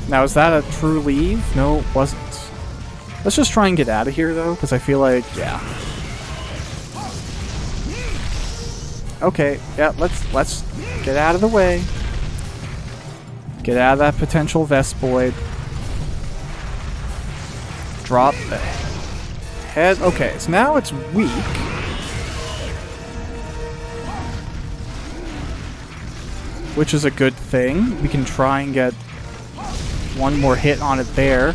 [SPEAKER 1] Now, is that a true leave? No, it wasn't. Let's just try and get out of here, though, because I feel like, yeah. Okay, yeah, let's get out of the way. Get out of that potential Vespoid. Drop the head. Okay, so now it's weak. Which is a good thing. We can try and get one more hit on it there.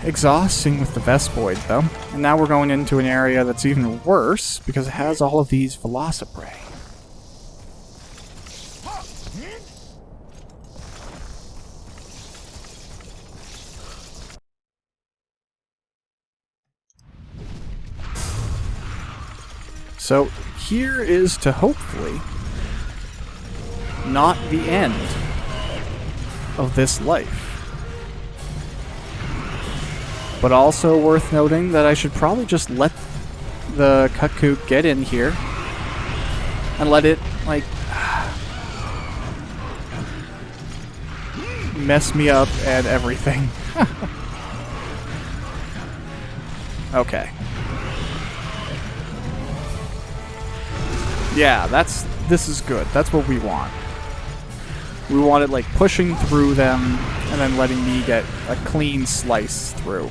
[SPEAKER 1] Exhausting with the Vespoid, though. And now we're going into an area that's even worse because it has all of these Velociprey. So here is to hopefully not the end of this life. But also worth noting that I should probably just let the Cuckoo get in here and let it, like, mess me up and everything. Okay. Yeah, this is good. That's what we want. We want it, like, pushing through them and then letting me get a clean slice through.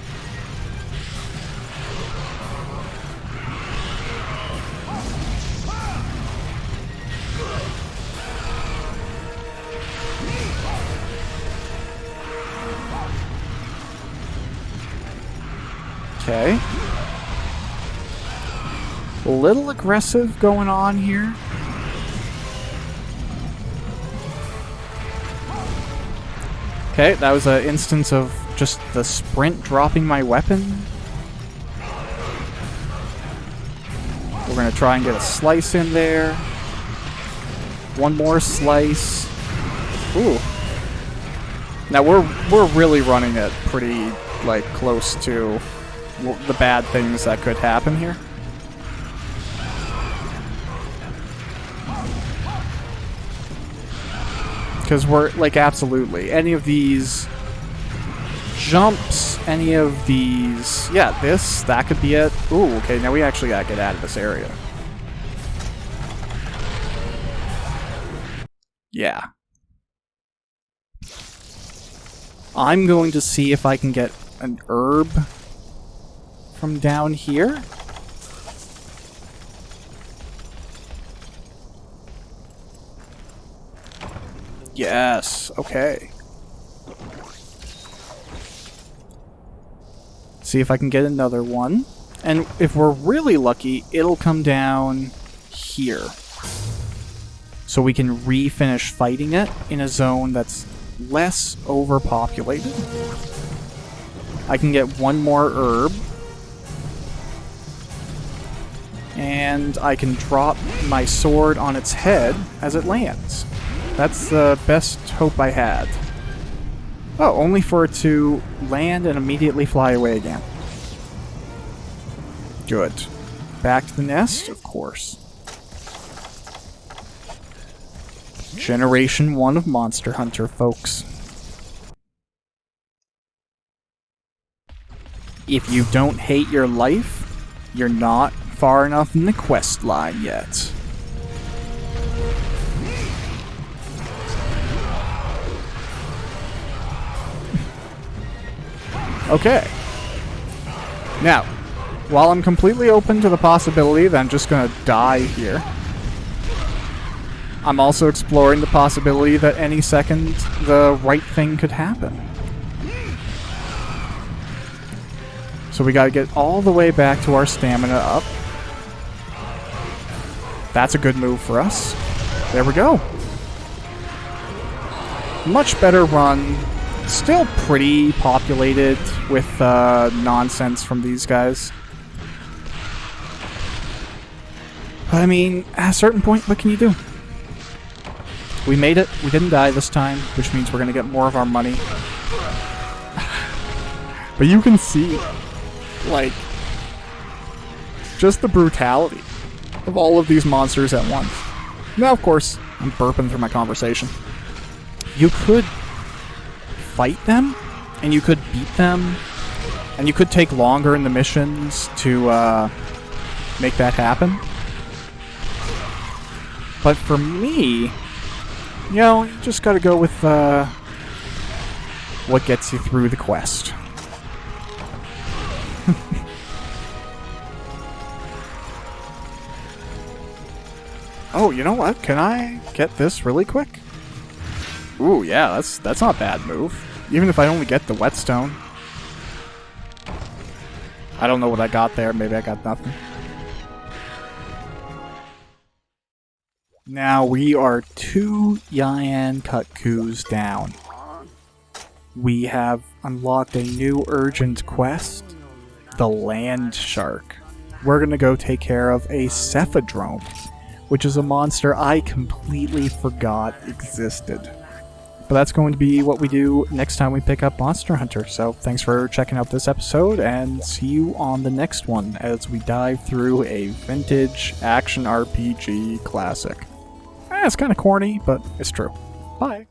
[SPEAKER 1] Okay. A little aggressive going on here. Okay, that was an instance of just the sprint dropping my weapon. We're going to try and get a slice in there. One more slice. Ooh. Now we're really running it pretty, like, close to the bad things that could happen here. Because we're, like, absolutely. Any of these jumps, any of these... Yeah, that could be it. Ooh, okay, now we actually gotta get out of this area. Yeah. I'm going to see if I can get an herb from down here. Yes, okay. See if I can get another one. And if we're really lucky, it'll come down here. So we can refinish fighting it in a zone that's less overpopulated. I can get one more herb. And I can drop my sword on its head as it lands. That's the best hope I had. Oh, only for it to land and immediately fly away again. Good. Back to the nest, of course. Generation 1 of Monster Hunter, folks. If you don't hate your life, you're not far enough in the quest line yet. Okay. Now, while I'm completely open to the possibility that I'm just gonna die here, I'm also exploring the possibility that any second the right thing could happen. So we gotta get all the way back to our stamina up. That's a good move for us. There we go. Much better run. Still pretty populated with nonsense from these guys. But I mean, at a certain point, what can you do? We made it. We didn't die this time, which means we're going to get more of our money. But you can see, like, just the brutality of all of these monsters at once. Now, of course, I'm burping through my conversation. You could fight them, and you could beat them, and you could take longer in the missions to make that happen. But for me, you know, you just gotta go with what gets you through the quest. Oh, you know what? Can I get this really quick? Ooh, yeah, that's not a bad move. Even if I only get the whetstone. I don't know what I got there. Maybe I got nothing. Now we are 2 Yayan Kutkus down. We have unlocked a new urgent quest, the Land Shark. We're gonna go take care of a Cephadrome, which is a monster I completely forgot existed. But that's going to be what we do next time we pick up Monster Hunter. So thanks for checking out this episode, and see you on the next one as we dive through a vintage action RPG classic. It's kind of corny, but it's true. Bye.